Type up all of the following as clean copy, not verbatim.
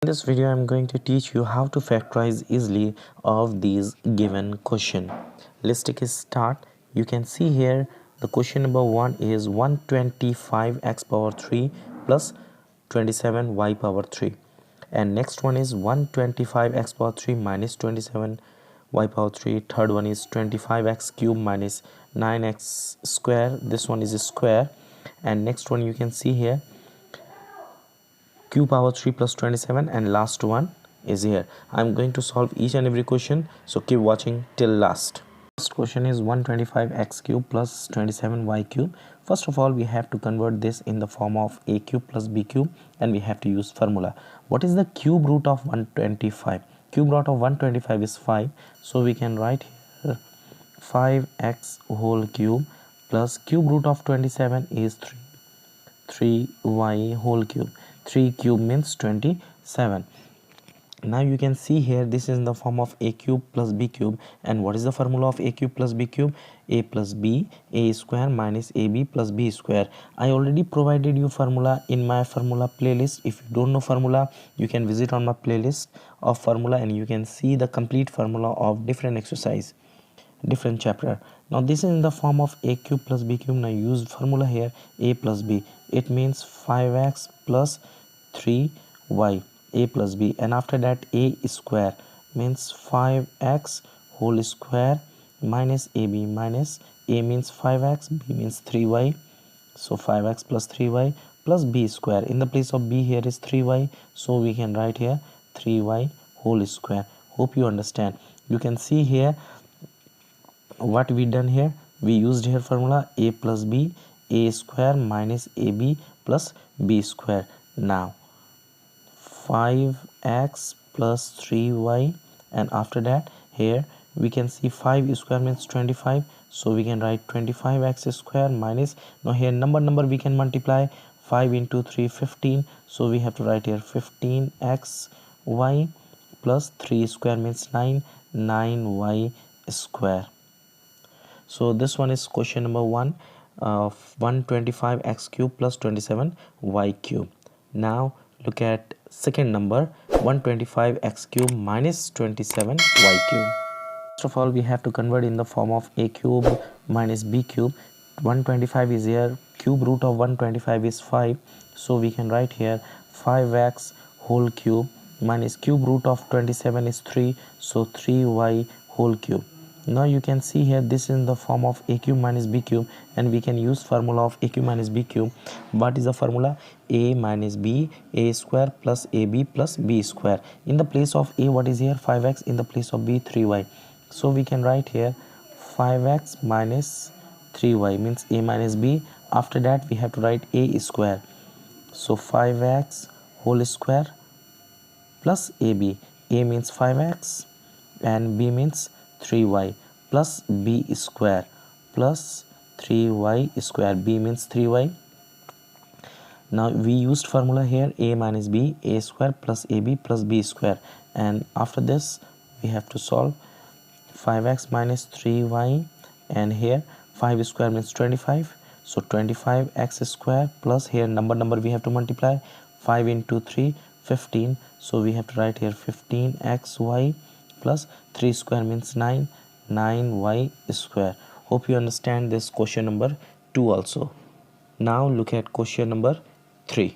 In this video, I'm going to teach you how to factorize easily of these given question. Let's take a start. You can see here the question number 1 is 125x power 3 plus 27y power 3, and next one is 125x power 3 minus 27y power 3. Third one is 25x cube minus 9x square. This one is a square. And next one you can see here q power 3 plus 27, and last one is here. I'm going to solve each and every question, so keep watching till last. First question is 125x cube plus 27y cube. First of all, we have to convert this in the form of a cube plus b cube, and we have to use formula. What is the cube root of 125? Cube root of 125 is 5, so we can write here 5x whole cube plus cube root of 27 is 3y whole cube. 3 cube means 27. Now you can see here this is in the form of a cube plus b cube. And what is the formula of a cube plus b cube? A plus b, a square minus ab plus b square. I already provided you formula in my formula playlist. If you don't know formula, you can visit on my playlist of formula and you can see the complete formula of different exercise, different chapter. Now this is in the form of a cube plus b cube. Now use formula here, a plus b. It means 5x plus 3y, a plus b, and after that a square means 5x whole square minus ab, minus a means 5x, b means 3y, so 5x plus 3y plus b square. In the place of b here is 3y, so we can write here 3y whole square. Hope you understand. You can see here what we done here. We used here formula a plus b, a square minus ab plus b square. Now 5x plus 3y, and after that here we can see 5 square means 25, so we can write 25x square minus, now here number we can multiply, 5 into 3 15, so we have to write here 15xy plus 3 square means 9y square. So this one is question number 1 of 125x cube plus 27y cube. Now look at second number, 125x cube minus 27y cube. First of all, we have to convert in the form of a cube minus b cube. 125 is here, cube root of 125 is 5, so we can write here 5x whole cube minus cube root of 27 is 3, so 3y whole cube. Now you can see here this is in the form of a cube minus b cube, and we can use formula of a cube minus b cube. What is the formula? A minus b, a square plus ab plus b square. In the place of a, what is here? 5x. In the place of b, 3y. So we can write here 5x minus 3y means a minus b. After that we have to write a square, so 5x whole square plus ab. A means 5x and b means 3y plus b square plus 3y square. B means 3y. Now we used formula here a minus b, a square plus ab plus b square, and after this we have to solve 5x minus 3y, and here 5 square means 25, so 25x square plus here number we have to multiply, 5 into 3 15, so we have to write here 15xy plus 3 square means 9y square. Hope you understand this question number 2 also. Now look at question number 3. You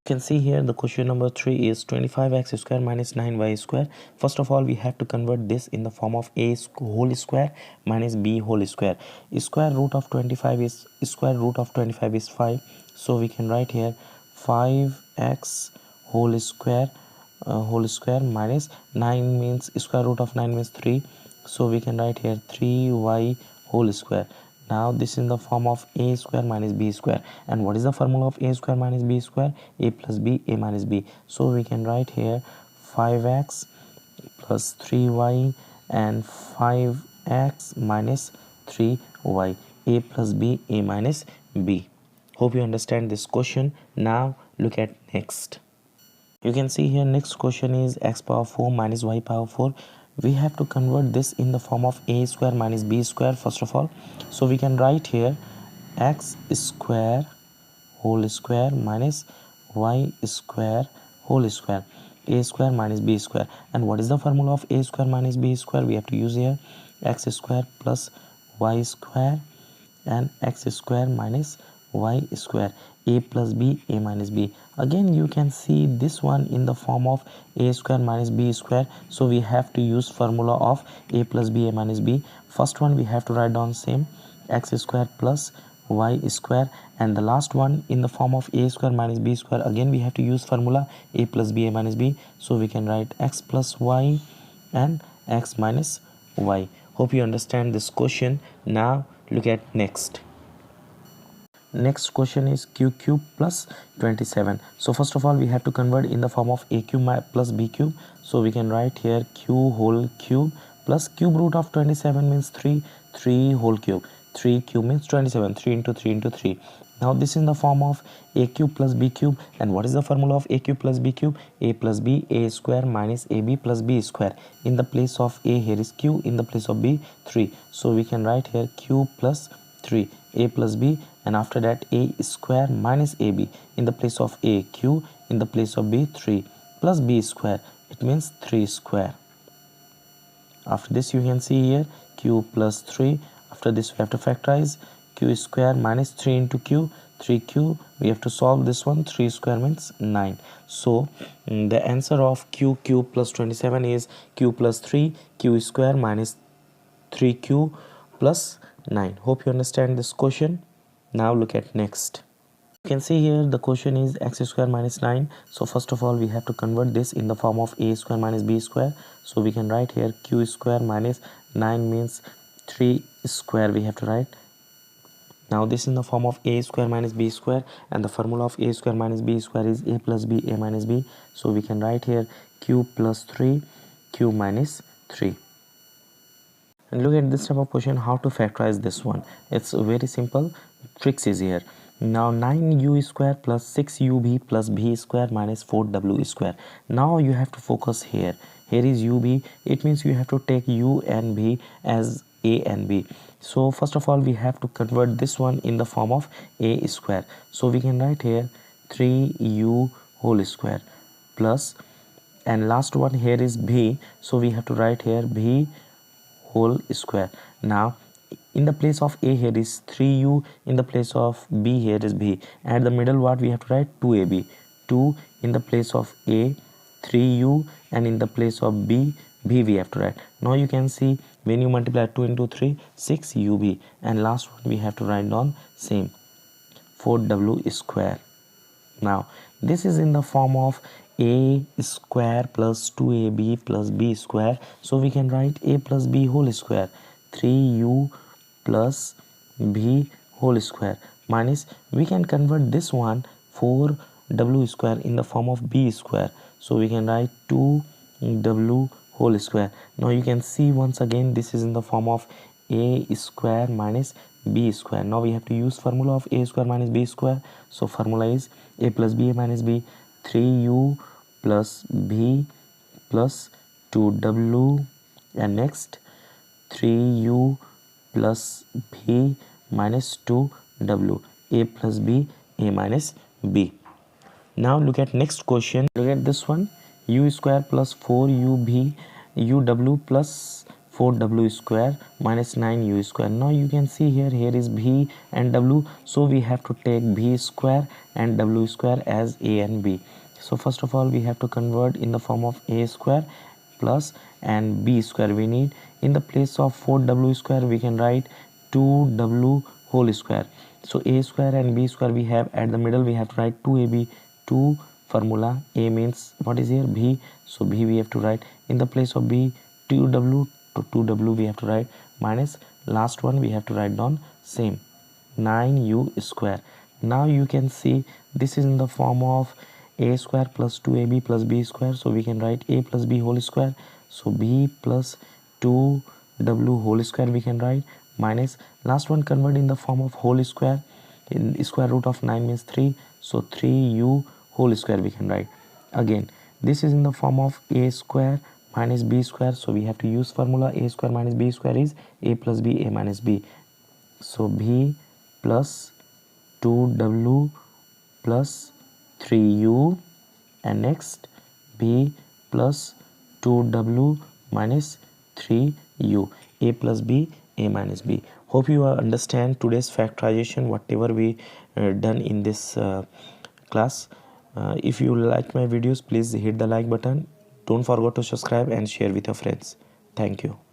can see here the question number 3 is 25x square minus 9y square. First of all, we have to convert this in the form of a whole square minus b whole square. Square root of 25 is 5, so we can write here 5x whole square minus 9 means square root of 9 means 3, so we can write here 3y whole square. Now this is in the form of a square minus b square, and what is the formula of a square minus b square? A plus b, a minus b, so we can write here 5x plus 3y and 5x minus 3y, a plus b, a minus b. Hope you understand this question. Now look at next. You can see here next question is x power 4 minus y power 4. We have to convert this in the form of a square minus b square first of all. So we can write here x square whole square minus y square whole square, a square minus b square. And what is the formula of a square minus b square? We have to use here x square plus y square and x square minus y square, a plus b, a minus b. Again you can see this one in the form of a square minus b square, so we have to use formula of a plus b, a minus b. First one we have to write down same x square plus y square, and the last one in the form of a square minus b square, again we have to use formula a plus b, a minus b, so we can write x plus y and x minus y. Hope you understand this question. Now look at next question is q cube plus 27. So first of all we have to convert in the form of a cube plus b cube, so we can write here q whole cube plus cube root of 27 means 3 whole cube, 3 cube means 27, 3 into 3 into 3. Now this is in the form of a cube plus b cube, and what is the formula of a cube plus b cube? A plus b, a square minus ab plus b square. In the place of a here is q, in the place of b 3, so we can write here q plus 3, a plus b, and after that a square minus ab, in the place of a q, in the place of b 3, plus b square, it means 3 square. After this you can see here q plus 3. After this we have to factorize q square minus 3 into q, 3q. We have to solve this one, 3 square means 9. So the answer of q cube plus 27 is q plus 3, q square minus 3q plus 9. Hope you understand this question. Now look at next. You can see here the question is x square minus 9. So first of all we have to convert this in the form of a square minus b square, so we can write here q square minus 9 means 3 square we have to write. Now this is in the form of a square minus b square, and the formula of a square minus b square is a plus b, a minus b, so we can write here q plus 3, q minus 3. And look at this type of question, how to factorize this one. It's very simple. Tricks is here. Now 9u square plus 6ub plus b square minus 4w square. Now you have to focus here. Here is ub, it means you have to take u and b as a and b. So first of all we have to convert this one in the form of a square, so we can write here 3u whole square plus, and last one here is b, so we have to write here b whole square. Now in the place of a here is 3u, in the place of b here is b, and at the middle what we have to write 2ab, 2 in the place of a, 3u, and in the place of b we have to write. Now you can see when you multiply 2 into 3, 6ub, and last one we have to write down same 4w square. Now this is in the form of a square plus 2ab plus b square, so we can write a plus b whole square, 3u plus b whole square, minus we can convert this one 4w square in the form of b square, so we can write 2w whole square. Now you can see once again this is in the form of a square minus b square. Now we have to use formula of a square minus b square, so formula is a plus b, a minus b, 3u plus b plus 2w, and next 3u plus b minus 2w, a plus b, a minus b. Now look at next question. Look at this one, u square plus 4ub uw plus 4w square minus 9u square. Now you can see here is b and w, so we have to take b square and w square as a and b. So first of all we have to convert in the form of a square plus and b square. We need in the place of 4w square we can write 2w whole square. So a square and b square we have, at the middle we have to write 2ab, 2 formula, a means what is here b, so b we have to write in the place of b 2w, to 2w we have to write, minus last one we have to write down same 9u square. Now you can see this is in the form of a square plus 2ab plus b square, so we can write a plus b whole square, so b plus 2w whole square we can write, minus last one convert in the form of whole square, in square root of 9 means 3, so 3u whole square we can write. Again this is in the form of a square minus b square, so we have to use formula a square minus b square is a plus b, a minus b, so b plus 2w plus 3u and next b plus 2w minus 3u, a plus b, a minus b. Hope you understand today's factorization, whatever we done in this class. If you like my videos, please hit the like button. Don't forget to subscribe and share with your friends. Thank you.